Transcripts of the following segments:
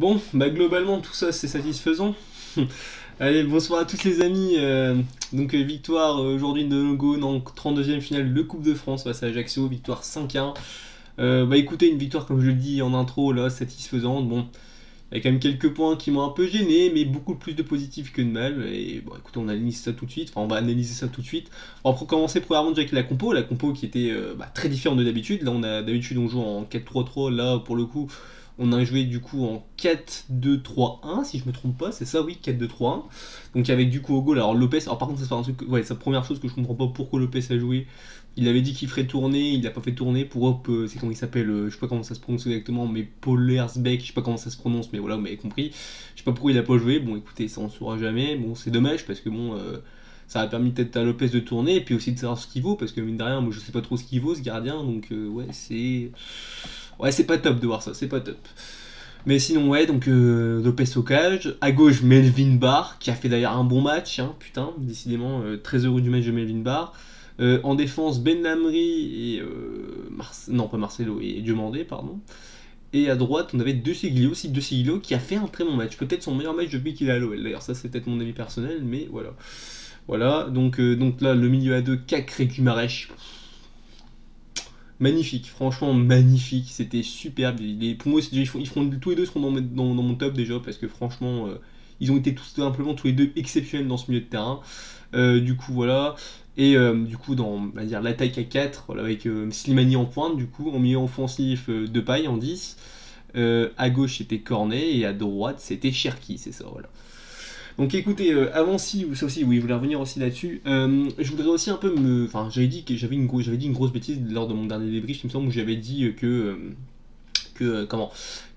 Bon, bah globalement tout ça c'est satisfaisant. Allez, bonsoir à tous les amis. Victoire aujourd'hui de Nogo dans 32e finale de Coupe de France face à Ajaccio, victoire 5-1. Bah écoutez, une victoire comme je le dis en intro là, satisfaisante. Bon, il y a quand même quelques points qui m'ont un peu gêné, mais beaucoup plus de positifs que de mal. Et bon, écoutez, on analyse ça tout de suite. Enfin, on va analyser ça tout de suite. On va commencer premièrement déjà avec la compo qui était très différente de d'habitude. Là, d'habitude on joue en 4-3-3. Là, pour le coup, on a joué du coup en 4-2-3-1, si je me trompe pas, c'est ça, oui, 4-2-3-1. Donc avec du coup au goal, alors Lopez, alors par contre, ça c'est un truc, ouais, c'est la première chose que je comprends pas pourquoi Lopez a joué. Il avait dit qu'il ferait tourner, il l'a pas fait tourner pour Hop, c'est comment il s'appelle, je sais pas comment ça se prononce exactement, mais Pollersbeck, je sais pas comment ça se prononce, mais voilà, vous m'avez compris. Je sais pas pourquoi il a pas joué, bon écoutez, ça on saura jamais, bon c'est dommage parce que bon, ça a permis peut-être à Lopez de tourner et puis aussi de savoir ce qu'il vaut, parce que mine de rien, moi je sais pas trop ce qu'il vaut ce gardien, donc ouais, c'est. Ouais, c'est pas top de voir ça, c'est pas top. Mais sinon, ouais, donc Lopez au cage. À gauche, Melvin Barr, qui a fait d'ailleurs un bon match, hein, putain, décidément, très heureux du match de Melvin Barr. En défense, Ben Lamry et. Non, pas Marcelo, et Diomandé, pardon. Et à droite, on avait De Seglio, aussi De Seglio, qui a fait un très bon match. Peut-être son meilleur match depuis qu'il est à l'OL. D'ailleurs, ça, c'est peut-être mon avis personnel, mais voilà. Voilà, donc là, le milieu à deux, Cacré Guimarães. Magnifique, franchement magnifique, c'était superbe. Pour moi, tous les deux seront dans mon top déjà, parce que franchement, ils ont été tout simplement tous les deux exceptionnels dans ce milieu de terrain. Du coup, voilà. Et du coup, dans on va dire, l'attaque à 4, voilà, avec Slimani en pointe, du coup, en milieu offensif, Depay en 10. À gauche, c'était Cornet, et à droite, c'était Cherki, c'est ça, voilà. Donc écoutez, avant si, ça aussi, oui, je voulais revenir aussi là-dessus. Je voudrais aussi un peu me. Enfin, j'avais dit que j'avais dit une grosse bêtise lors de mon dernier débrief, il me semble, où j'avais dit que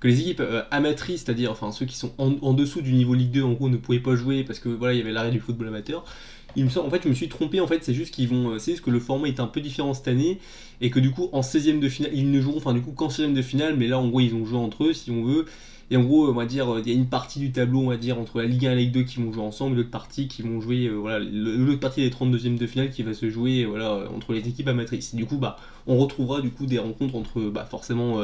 les équipes amatrices, c'est-à-dire enfin ceux qui sont en dessous du niveau Ligue 2, en gros, ne pouvaient pas jouer parce que voilà, il y avait l'arrêt du football amateur. Il me semble, en fait, je me suis trompé, en fait, c'est juste qu'ils vont. C'est juste que le format est un peu différent cette année, et que du coup, en 16ème de finale, ils ne joueront, enfin, du coup, qu'en 16ème de finale, mais là, en gros, ils ont joué entre eux, si on veut. Et en gros, on va dire, il y a une partie du tableau, on va dire, entre la Ligue 1 et la Ligue 2 qui vont jouer ensemble, et l'autre partie qui vont jouer, voilà, l'autre partie des 32e de finale qui va se jouer, voilà, entre les équipes amatrices. Et du coup, bah, on retrouvera du coup des rencontres entre, bah, forcément,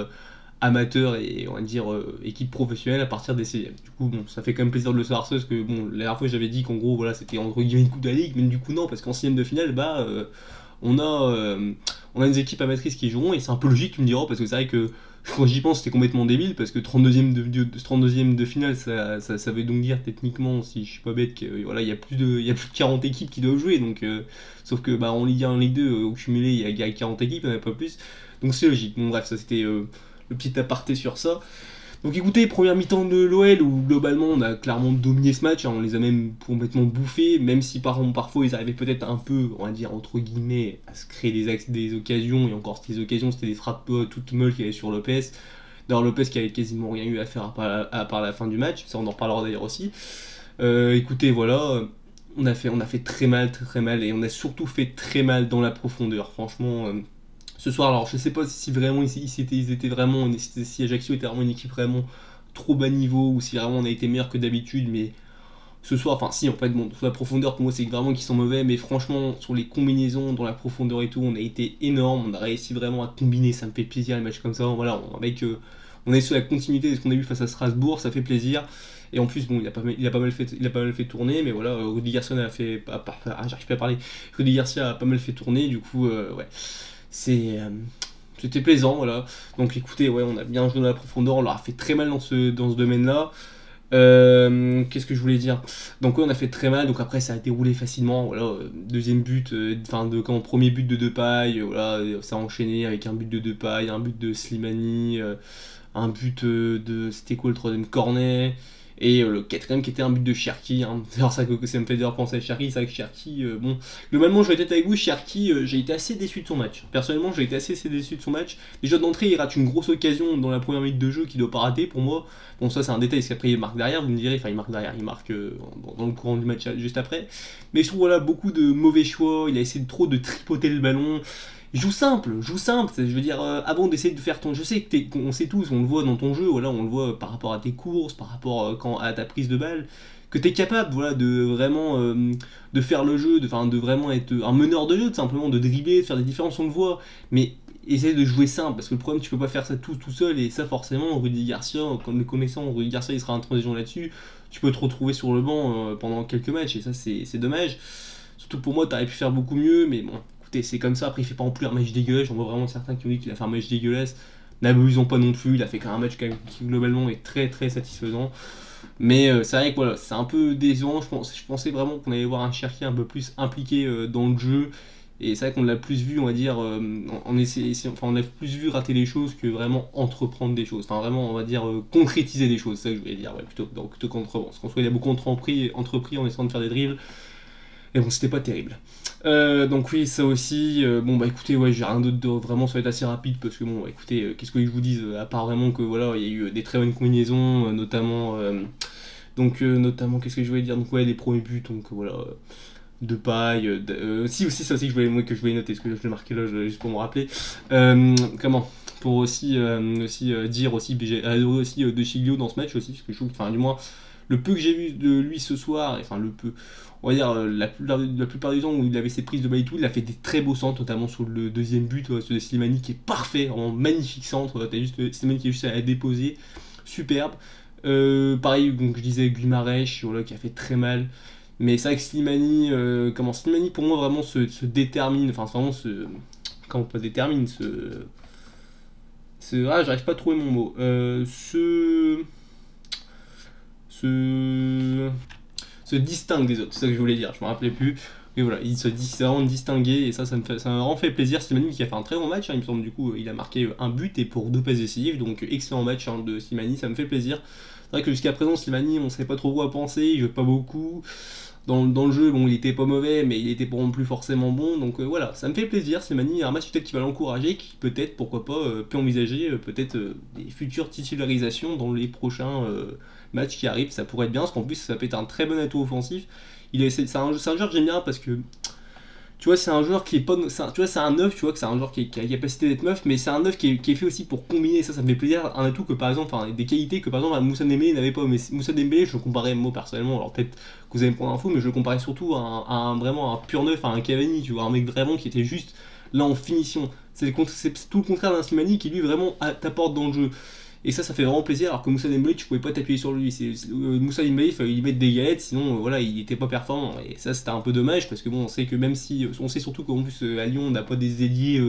amateurs et on va dire équipe professionnelle à partir des CM. Du coup, bon, ça fait quand même plaisir de le savoir ça, parce que bon, la dernière fois j'avais dit qu'en gros, voilà, c'était entre guillemets une coupe de la Ligue, mais du coup non, parce qu'en 6ème de finale, bah, on a, euh, on a des équipes amatrices qui joueront, et c'est un peu logique, tu me diras, parce que c'est vrai que quand j'y pense, c'était complètement débile, parce que 32e de finale, ça veut donc dire techniquement, si je suis pas bête, qu'il voilà, il y a plus de 40 équipes qui doivent jouer, donc, sauf que bah, en Ligue 1 en Ligue 2, au cumulé, il y a 40 équipes, il n'y en a pas plus, donc c'est logique. Bon, bref, ça c'était le petit aparté sur ça. Donc écoutez, première mi-temps de l'OL où globalement on a clairement dominé ce match, hein, on les a même complètement bouffés, même si parfois ils arrivaient peut-être un peu, on va dire entre guillemets, à se créer des occasions, et encore ces occasions c'était des frappes toutes molles qu'il y avait sur Lopez. D'ailleurs Lopez qui avait quasiment rien eu à faire à part la fin du match, ça on en reparlera d'ailleurs aussi. Écoutez, voilà, on a fait très mal, très, très mal, et on a surtout fait très mal dans la profondeur, franchement. Ce soir, alors je sais pas si vraiment ils étaient vraiment, si Ajaccio était vraiment une équipe vraiment trop bas niveau ou si vraiment on a été meilleur que d'habitude, mais ce soir, enfin si en fait bon, sur la profondeur pour moi c'est vraiment qu'ils sont mauvais, mais franchement sur les combinaisons, dans la profondeur et tout, on a été énorme, on a réussi vraiment à combiner, ça me fait plaisir les matchs comme ça, voilà, on est sur la continuité de ce qu'on a vu face à Strasbourg, ça fait plaisir. Et en plus, bon, il a pas mal fait tourner, mais voilà, Rudy Garcia a fait, j'arrive pas à parler. Rudy Garcia a pas mal fait tourner, du coup, ouais, c'est c'était plaisant, voilà. Donc écoutez, ouais, on a bien joué dans la profondeur, on leur a fait très mal dans ce domaine-là. Qu'est-ce que je voulais dire? Donc ouais, on a fait très mal, donc après ça a déroulé facilement, voilà, deuxième but, premier but de Depay, voilà, ça a enchaîné avec un but de Depay, un but de Slimani, un but c'était quoi le troisième? Cornet, et le quatrième qui était un but de Cherki, hein. Alors ça me fait d'ailleurs penser à Cherki, c'est vrai que Cherki, bon, globalement je vais être avec vous, Cherki, j'ai été assez déçu de son match, personnellement j'ai été assez déçu de son match, déjà d'entrée il rate une grosse occasion dans la première minute de jeu qu'il doit pas rater pour moi, bon ça c'est un détail parce qu'après il marque derrière, vous me direz, enfin il marque derrière, il marque dans le courant du match juste après, mais je trouve voilà beaucoup de mauvais choix, il a essayé trop de tripoter le ballon. Joue simple, je veux dire, avant d'essayer de faire ton. Je sais on sait tous, on le voit dans ton jeu, voilà, on le voit par rapport à tes courses, par rapport à ta prise de balle, que tu es capable voilà, de vraiment de faire le jeu, de vraiment être un meneur de jeu, tout simplement, de dribbler, de faire des différences, on le voit. Mais essaie de jouer simple, parce que le problème, tu peux pas faire ça tout seul, et ça, forcément, Rudy Garcia, comme le connaissant, Rudy Garcia, il sera en transition là-dessus, tu peux te retrouver sur le banc pendant quelques matchs, et ça, c'est dommage. Surtout pour moi, t'aurais pu faire beaucoup mieux, mais bon, écoutez, c'est comme ça. Après, il fait pas en plus un match dégueulasse, j'en vois vraiment certains qui ont dit qu'il a fait un match dégueulasse. N'abusons pas non plus, il a fait quand même un match quand même qui globalement est très très satisfaisant. Mais c'est vrai que voilà, c'est un peu décevant. Je pensais vraiment qu'on allait voir un Cherki un peu plus impliqué dans le jeu. Et c'est vrai qu'on l'a plus vu, on va dire, on a plus vu rater les choses que vraiment entreprendre des choses. Enfin, vraiment, on va dire, concrétiser des choses, c'est ça que je voulais dire, ouais, plutôt qu'entreprendre. Parce qu'en soi, il a beaucoup entrepris en essayant de faire des dribbles. Et bon, c'était pas terrible. Donc oui, ça aussi. Bon bah écoutez, ouais, j'ai rien d'autre. Vraiment, ça va être assez rapide parce que bon, écoutez, qu'est-ce que je vous dise à part vraiment que voilà, il y a eu des très bonnes combinaisons, notamment, qu'est-ce que je voulais dire. Donc ouais, les premiers buts, donc voilà, de paille. Si aussi ça aussi que je voulais noter, parce que je l'ai marqué là, juste pour me rappeler. Comment? Pour aussi dire aussi, j'ai adoré aussi De Chiglio dans ce match aussi, parce que je trouve, enfin du moins le peu que j'ai vu de lui ce soir, enfin le peu, on va dire la plupart du temps où il avait ses prises de balle et tout, il a fait des très beaux centres, notamment sur le deuxième but, celui de Slimani qui est parfait, vraiment magnifique centre, t'as juste Slimani qui est juste à déposer, superbe. Pareil, donc je disais Guimarães, voilà, qui a fait très mal. Mais c'est vrai que Slimani, Slimani pour moi vraiment se détermine, enfin vraiment comment on détermine, j'arrive pas à trouver mon mot, se, se distingue des autres, c'est ça que je voulais dire, je me rappelais plus. Mais voilà, il s'est vraiment distingué et ça m'a vraiment fait plaisir. Slimani qui a fait un très bon match, hein, il me semble, du coup, il a marqué un but et pour 2 passes décisives, donc excellent match hein, de Slimani, ça me fait plaisir. C'est vrai que jusqu'à présent, Slimani, on savait pas trop quoi penser, il joue pas beaucoup. Dans le jeu, bon, il était pas mauvais, mais il était pas non plus forcément bon, donc voilà, ça me fait plaisir. Slimani, un match peut-être qui va l'encourager, qui peut-être, pourquoi pas, peut envisager peut-être des futures titularisations dans les prochains matchs qui arrivent. Ça pourrait être bien, parce qu'en plus, ça peut être un très bon atout offensif. C'est un joueur que j'aime bien parce que tu vois, c'est un joueur qui est pas. Tu vois, c'est un neuf, tu vois, que c'est un joueur qui a la capacité d'être neuf, mais c'est un neuf qui est fait aussi pour combiner, ça me fait plaisir. Un atout que par exemple, enfin, des qualités que par exemple Moussa Dembélé n'avait pas. Mais Moussa Dembélé, je le comparais moi personnellement, alors peut-être que vous allez me prendre info, mais je le comparais surtout vraiment un pur neuf, à un Cavani, tu vois, un mec vraiment qui était juste là en finition. C'est tout le contraire d'un Slimani qui lui vraiment t'apporte dans le jeu. Et ça fait vraiment plaisir, alors que Moussa Dembélé, tu pouvais pas t'appuyer sur lui. Moussa Dembélé, il fallait lui mettre des galettes, sinon voilà, il était pas performant. Et ça, c'était un peu dommage, parce que bon, on sait que même si. On sait surtout qu'en plus, à Lyon, on n'a pas des ailiers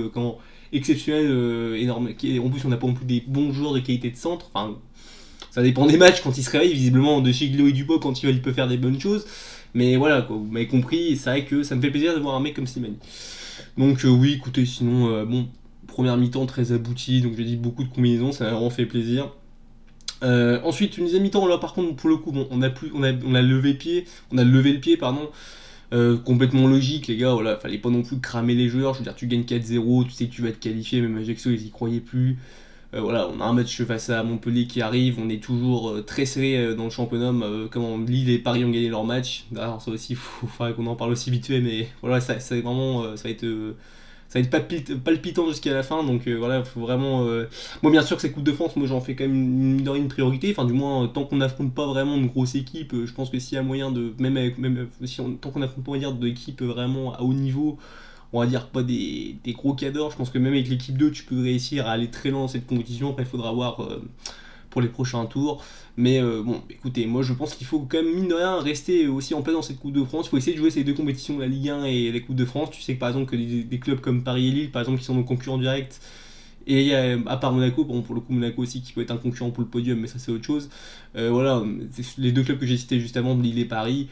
exceptionnels, énormes. En plus, on n'a pas non plus des bons joueurs de qualité de centre. Enfin, ça dépend des matchs, quand il se réveille, visiblement, de chez Guillaume et Dupont, quand il peut faire des bonnes choses. Mais voilà, quoi, vous m'avez compris, c'est vrai que ça me fait plaisir de voir un mec comme Slimani. Donc oui, écoutez, sinon, bon. Première mi-temps très aboutie, donc j'ai dit beaucoup de combinaisons, ça m'a vraiment fait plaisir. Ensuite, une deuxième mi-temps, là par contre, pour le coup, bon, on a levé le pied, pardon. Complètement logique, les gars, voilà, fallait pas non plus cramer les joueurs. Je veux dire, tu gagnes 4-0, tu sais que tu vas te qualifier, même Ajaccio, ils y croyaient plus. Voilà, on a un match face à Montpellier qui arrive, on est toujours très serré dans le championnat, comment Lille et Paris ont gagné leur match. D'ailleurs, ça aussi, il faudrait qu'on en parle aussi vite fait, mais voilà, ça vraiment, ça va être palpitant jusqu'à la fin, donc voilà, faut vraiment. Moi, bien sûr que ces Coupe de France, moi j'en fais quand même une priorité, enfin, du moins, tant qu'on n'affronte pas vraiment une grosse équipe, je pense que s'il y a moyen de. Tant qu'on n'affronte pas, on va dire, d'équipes vraiment à haut niveau, on va dire pas des gros cadors, je pense que même avec l'équipe 2, tu peux réussir à aller très loin dans cette compétition, après, il faudra voir. Pour les prochains tours. Mais bon, écoutez, moi je pense qu'il faut quand même, mine de rien, rester aussi en place dans cette Coupe de France. Il faut essayer de jouer ces deux compétitions, la Ligue 1 et la Coupe de France. Tu sais que par exemple, que des clubs comme Paris et Lille, par exemple, qui sont nos concurrents directs, et à part Monaco, bon, pour le coup, Monaco aussi qui peut être un concurrent pour le podium, mais ça c'est autre chose. Voilà, les deux clubs que j'ai cités juste avant, Lille et Paris.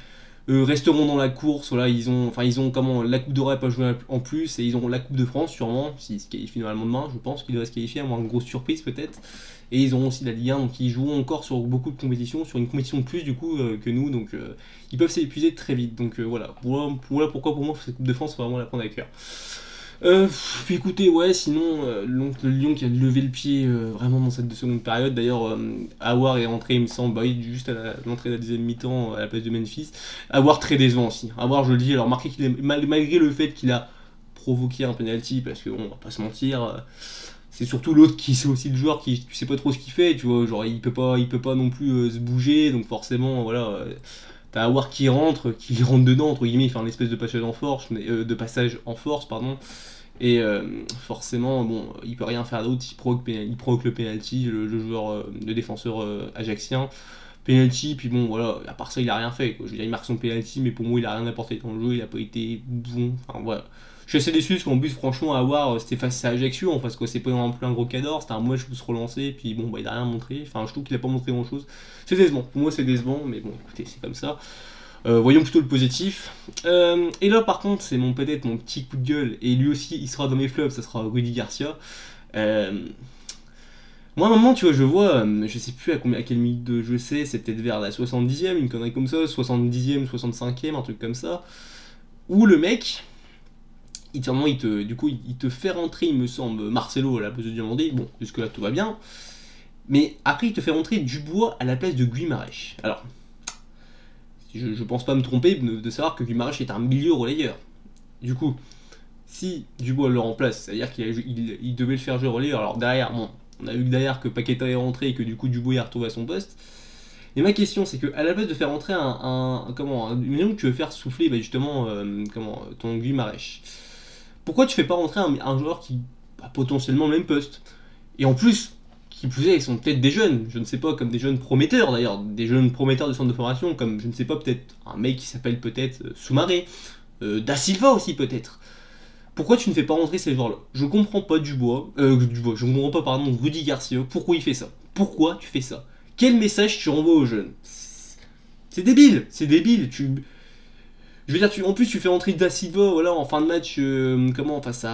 Resteront dans la course, voilà, ils ont comment la Coupe d'Europe à jouer en plus, et ils ont la Coupe de France sûrement, s'ils se qualifient normalement demain, je pense qu'ils devraient se qualifier, avoir une grosse surprise peut-être. Et ils auront aussi la Ligue 1, donc ils joueront encore sur beaucoup de compétitions, sur une compétition de plus du coup que nous, donc ils peuvent s'épuiser très vite. Donc voilà, pourquoi pour moi cette Coupe de France, faut vraiment la prendre à cœur. Puis écoutez, ouais, sinon, donc, le Lyon qui a levé le pied vraiment dans cette seconde période. D'ailleurs, Aouar est rentré, il me semble, oui, juste à l'entrée de la deuxième mi-temps à la place de Memphis. Aouar très décevant aussi. Aouar, je le dis, alors marqué qu'il est, malgré le fait qu'il a provoqué un penalty, parce que bon, on va pas se mentir. C'est surtout l'autre qui c'est aussi le joueur qui tu sais pas trop ce qu'il fait, tu vois, genre il peut pas non plus se bouger, donc forcément voilà, t'as Aouar qui rentre dedans entre guillemets, il fait un espèce de passage en force, pardon, Et forcément, bon, il peut rien faire d'autre, il provoque le penalty, le joueur, le défenseur ajaxien. Penalty, puis bon, voilà, à part ça, il a rien fait, quoi. Je veux dire, il marque son penalty, mais pour moi, il a rien apporté dans le jeu, il a pas été bon. Enfin, voilà. Je suis assez déçu parce qu'en plus, franchement, à voir, c'était face à Ajaccio, en face, quoi. C'est pas non plus un gros cador, c'était un match pour se relancer, puis bon, bah, il a rien montré. Enfin, je trouve qu'il a pas montré grand chose. C'est décevant, pour moi, c'est décevant, mais bon, écoutez, c'est comme ça. Voyons plutôt le positif. Et là, par contre, c'est peut-être mon petit coup de gueule, et lui aussi, il sera dans mes flops, ça sera Rudy Garcia. Moi, à un moment, tu vois, je vois, je sais plus à quelle minute de jeu c'est peut-être vers la 70e, une connerie comme ça, 70e, 65e, un truc comme ça, où le mec, du coup, il te fait rentrer, il me semble, Marcelo à la place de Diomandé, bon, jusque-là tout va bien, mais après, il te fait rentrer Dubois à la place de Guimarães. Alors, je pense pas me tromper de savoir que Guimarães est un milieu relayeur. Du coup, si Dubois le remplace, c'est-à-dire qu'il devait le faire jouer relayeur, alors derrière, bon, on a vu que derrière que Paqueta est rentré et que du coup Dubois est retrouvé à son poste. Et ma question, c'est que à la place de faire rentrer minimum que tu veux faire souffler justement ton Guimarães, pourquoi tu fais pas rentrer un joueur qui a potentiellement le même poste? Et en plus, qui plus est, ils sont peut-être des jeunes, je ne sais pas, comme des jeunes prometteurs d'ailleurs, des jeunes prometteurs de centre de formation, comme je ne sais pas, peut-être un mec qui s'appelle peut-être Soumaré, Da Silva aussi peut-être. Pourquoi tu ne fais pas rentrer ces joueurs-là? Je comprends pas je comprends pas, pardon, Rudy Garcia, pourquoi il fait ça? Pourquoi tu fais ça? Quel message tu renvoies aux jeunes? C'est débile, c'est débile, Je veux dire, en plus tu fais rentrer Da Silva, voilà, en fin de match, face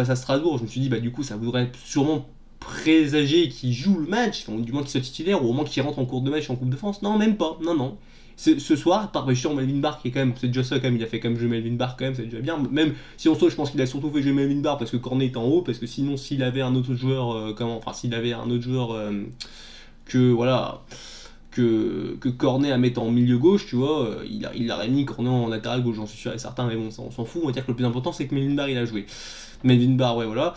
à Strasbourg, je me suis dit, bah du coup ça voudrait sûrement présager qu'il joue le match, enfin, du moins qu'il soit titulaire, ou au moins qu'il rentre en cours de match en Coupe de France. Non, même pas, non, non. Ce soir, par sur Melvin Barr, qui est quand même, c'est déjà ça quand même, il a fait quand même jouer Melvin Barr quand même, c'est déjà bien. Même si on saute, je pense qu'il a surtout fait jouer Melvin Barr parce que Cornet est en haut, parce que sinon, s'il avait un autre joueur, s'il avait un autre joueur que, voilà, que Cornet à mettre en milieu gauche, tu vois, il aurait mis Cornet en latéral gauche, j'en suis sûr et certain, mais bon, ça, on s'en fout, on va dire que le plus important c'est que Melvin Barr il a joué. Melvin Barr, ouais, voilà.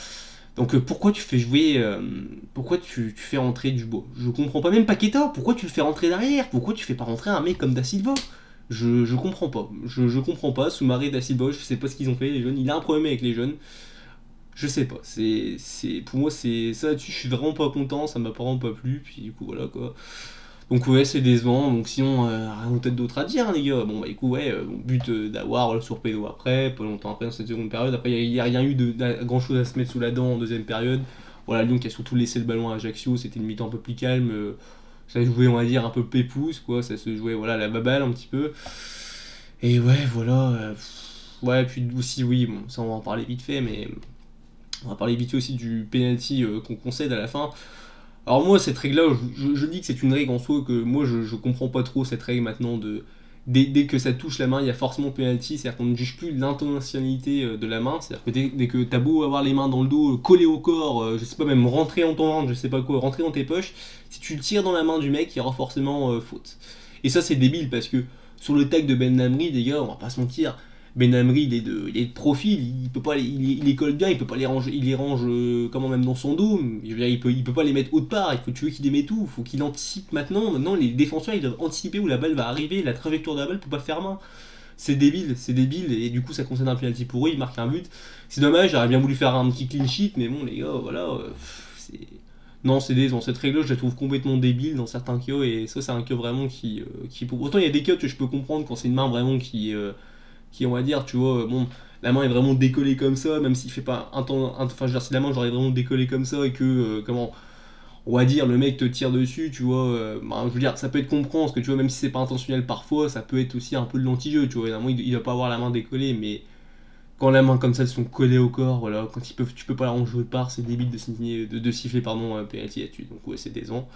Donc pourquoi tu fais jouer. Pourquoi tu fais rentrer Dubois? Je comprends pas. Même Paqueta, pourquoi tu le fais rentrer derrière? Pourquoi tu fais pas rentrer un mec comme Da Silva? Je comprends pas. Je comprends pas. Soumaré, Da Silva, je sais pas ce qu'ils ont fait, les jeunes. Il a un problème avec les jeunes. Je sais pas. Pour moi, c'est ça là-dessus, je suis vraiment pas content. Ça m'a vraiment pas plu. Puis du coup, voilà quoi. Donc ouais, c'est décevant. Donc sinon, rien peut-être d'autre à dire, hein, les gars. Bon, bah écoute, ouais, but d'avoir sur pédo après, pas longtemps après, dans cette seconde période. Après, il n'y a rien eu grand-chose à se mettre sous la dent en deuxième période. Voilà, Lyon qui a surtout laissé le ballon à Ajaccio, c'était une mi-temps un peu plus calme. Ça jouait, on va dire, un peu pépouze, quoi. Ça se jouait, voilà, la baballe un petit peu. Et ouais, voilà. Ouais, puis aussi, oui, bon, ça on va en parler vite fait, mais on va parler vite fait aussi du penalty qu'on concède à la fin. Alors moi, cette règle-là, je dis que c'est une règle en soi que moi, je comprends pas trop cette règle maintenant de... Dès que ça touche la main, il y a forcément penalty, c'est-à-dire qu'on ne juge plus l'intentionnalité de la main, c'est-à-dire que dès que t'as beau avoir les mains dans le dos, collées au corps, je sais pas, même rentrer en ton ventre, je sais pas quoi, rentrer dans tes poches, si tu le tires dans la main du mec, il y aura forcément faute. Et ça, c'est débile, parce que sur le tag de Ben Lamry, les gars, on va pas se mentir, Ben Lamry, il est de profil, il peut pas, il les colle bien, il peut pas les ranger, il les range comment même dans son dos. Je veux dire, il peut pas les mettre autre part. Tu veux qu'il les mette où? Il faut qu'il anticipe maintenant. Maintenant, les défenseurs ils doivent anticiper où la balle va arriver, la trajectoire de la balle pour pas faire main. C'est débile, et du coup ça concerne un penalty pour eux, il marque un but. C'est dommage, j'aurais bien voulu faire un petit clean sheet, mais bon les gars, voilà, c'est... Non, c'est décevant. Cette règle, je la trouve complètement débile dans certains cas, et ça, c'est un cas vraiment qui... Autant il y a des cas que je peux comprendre quand c'est une main vraiment qui on va dire, tu vois, bon, la main est vraiment décollée comme ça, même s'il fait pas un temps, enfin je veux dire, si la main j'aurais vraiment décollé comme ça et que, on va dire, le mec te tire dessus, tu vois, je veux dire, ça peut être compréhensible, parce que tu vois, même si c'est pas intentionnel parfois, ça peut être aussi un peu de l'anti-jeu, tu vois, évidemment, il doit pas avoir la main décollée, mais quand la main comme ça, elles sont collées au corps, voilà, quand tu peux pas la ranger de part, c'est débile de siffler, pardon, penalty là-dessus, donc ouais, c'est décevant.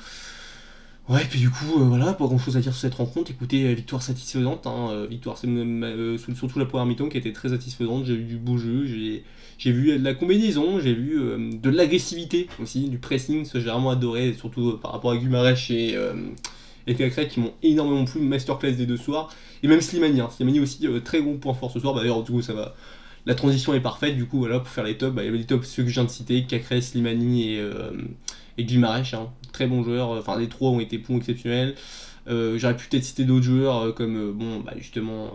Ouais, puis du coup, voilà, pas grand chose à dire sur cette rencontre. Écoutez, victoire satisfaisante, hein, victoire surtout la première mi-temps qui a été très satisfaisante. J'ai vu du beau jeu, j'ai vu de la combinaison, j'ai vu de l'agressivité aussi, du pressing, ça j'ai vraiment adoré, surtout par rapport à Guimarães et Cacré qui m'ont énormément plu, masterclass des deux soirs. Et même Slimani, hein. Slimani aussi, très bon point fort ce soir, d'ailleurs, du coup, ça va. La transition est parfaite, du coup, voilà, pour faire les tops, il y avait les tops, ceux que je viens de citer, Cacré, Slimani et Guimarães, hein. Très bons joueurs, enfin les trois ont été bons exceptionnels. J'aurais pu peut-être citer d'autres joueurs comme, justement,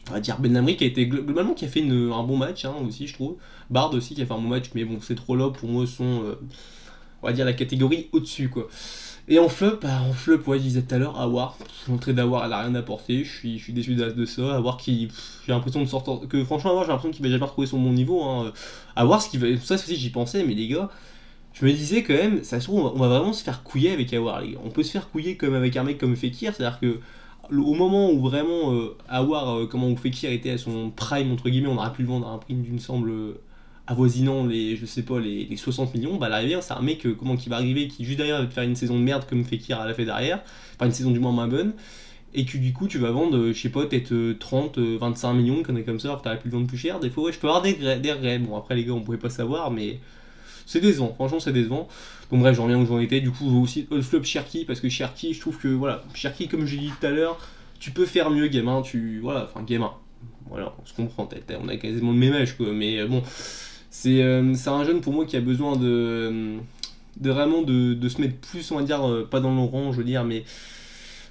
on va dire Benlamri qui a été globalement qui a fait un bon match hein, aussi je trouve. Bard aussi qui a fait un bon match, mais bon ces trois-là pour moi sont on va dire la catégorie au-dessus quoi. Et en flop, ouais, je disais tout à l'heure, Awar. L'entrée d'Awar, elle a rien apporté. Je suis déçu de ça. Awar qui, j'ai l'impression de sortir, que franchement Awar, j'ai l'impression qu'il va jamais retrouver son bon niveau. Hein. Awar, ce qui va, ça aussi j'y pensais, mais les gars, je me disais quand même, ça se trouve, on va vraiment se faire couiller avec Awar, les gars. On peut se faire couiller comme avec un mec comme Fekir, c'est-à-dire que au moment où vraiment Awar, comment où Fekir était à son prime entre guillemets, on aurait pu le vendre à un prix d'une semble avoisinant les, je sais pas, les 60 millions, bah à l'arrivée, c'est un mec comment, qui va arriver, qui juste derrière va te faire une saison de merde comme Fekir a fait derrière, enfin une saison du moins moins bonne, et que du coup tu vas vendre, je sais pas, peut-être 30, 25 millions, qu'on est comme ça, alors que t'aurais pu le vendre plus cher, des fois ouais, je peux avoir des regrets, bon après les gars on pouvait pas savoir, mais c'est décevant, franchement c'est décevant. Donc bref, j'en reviens où j'en étais, du coup aussi flop Cherki, parce que Cherki, je trouve que voilà, Cherki comme j'ai dit tout à l'heure, tu peux faire mieux gamin, voilà, enfin gamin, voilà, on se comprend, on a quasiment le même âge quoi, mais bon, c'est un jeune pour moi qui a besoin de vraiment de se mettre plus, on va dire, pas dans le rang, je veux dire, mais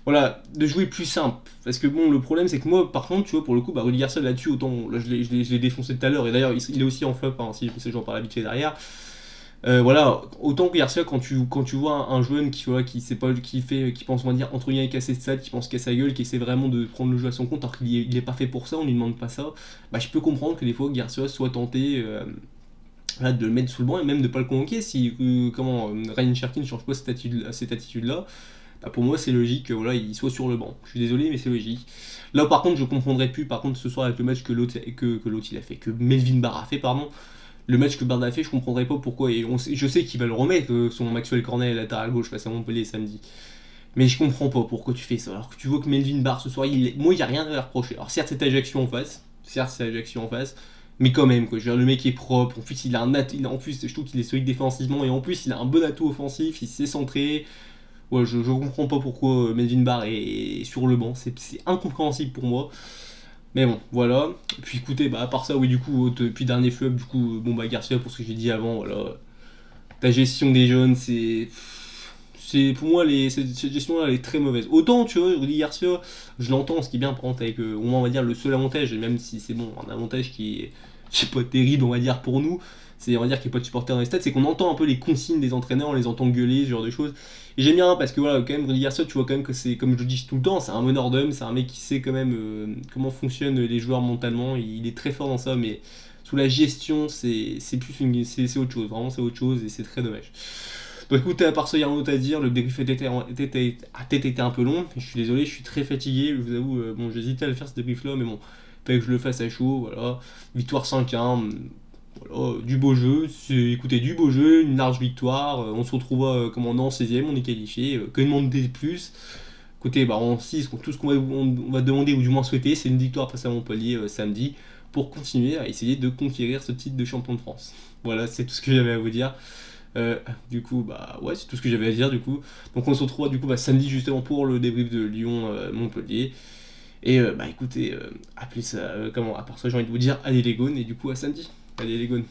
voilà, de jouer plus simple. Parce que bon, le problème c'est que moi, par contre, tu vois, pour le coup, bah, Rudy Garcia là-dessus, autant, là je l'ai défoncé tout à l'heure, et d'ailleurs il est aussi en flop, hein, si j'en parle vite fait derrière. Voilà, autant que Garcia, quand tu vois un jeune qui, voilà, qui sait pas, qui pense, on va dire, entre guillemets, casser ses stats, qui pense qu'à sa gueule, qui essaie vraiment de prendre le jeu à son compte, alors qu'il est pas fait pour ça, on lui demande pas ça, bah je peux comprendre que des fois Garcia soit tenté voilà, de le mettre sous le banc et même de pas le convoquer si Ryan Cherki ne change pas cette attitude-là. Bah pour moi c'est logique que voilà, il soit sur le banc. Je suis désolé mais c'est logique. Là par contre je comprendrais plus par contre ce soir avec le match que l'autre il a fait, que Melvin Barr a fait pardon. Le match que Bard a fait, je comprendrais pas pourquoi. Et je sais qu'il va le remettre, son Maxwell Cornet latéral gauche face à Montpellier samedi. Mais je comprends pas pourquoi tu fais ça. Alors que tu vois que Melvin Barr ce soir, moi il n'y a rien à lui reprocher. Alors certes c'est Ajaccio en face, mais quand même quoi. Je veux dire, le mec est propre. En plus il a en plus je trouve qu'il est solide défensivement et en plus il a un bon atout offensif. Il s'est centré. Ouais, je comprends pas pourquoi Melvin Barr est sur le banc. C'est incompréhensible pour moi. Mais bon, voilà. Et puis écoutez, bah à part ça, oui, du coup, puis dernier flop, du coup, bon bah Garcia pour ce que j'ai dit avant, voilà. Ta gestion des jeunes, c'est pour moi cette gestion-là elle est très mauvaise. Autant tu vois, Rudy Garcia, je l'entends, ce qui est bien par contre avec au moins on va dire le seul avantage, et même si c'est bon, un avantage qui est je sais pas terrible on va dire pour nous, c'est on va dire qu'il n'y a pas de supporters dans les stades, c'est qu'on entend un peu les consignes des entraîneurs, on les entend gueuler, ce genre de choses. Et j'aime bien parce que voilà, quand même Rudy Garcia, tu vois quand même que c'est comme je le dis tout le temps, c'est un meneur d'hommes, c'est un mec qui sait quand même comment fonctionnent les joueurs mentalement, il est très fort dans ça, mais sous la gestion, c'est plus c'est autre chose, vraiment c'est autre chose et c'est très dommage. Donc écoutez, à part ça, il y a rien d'autre à dire, le débrief était un peu long, je suis désolé, je suis très fatigué, je vous avoue, bon j'hésitais à le faire ce débrief là, mais bon, fallait que je le fasse à chaud, voilà, victoire 5-1, voilà, du beau jeu, écoutez, du beau jeu, une large victoire, on se retrouve comme on est en 16ème, on est qualifié, que demander plus. Écoutez, bah, en 6, tout ce qu'on va demander ou du moins souhaiter, c'est une victoire face à Montpellier samedi pour continuer à essayer de conquérir ce titre de champion de France. Voilà, c'est tout ce que j'avais à vous dire. Du coup, bah ouais, c'est tout ce que j'avais à dire du coup. Donc on se retrouve du coup bah, samedi justement pour le débrief de Lyon-Montpellier. Et bah écoutez, à part ça, j'ai envie de vous dire allez les Gones et du coup à samedi. Allez les Gones.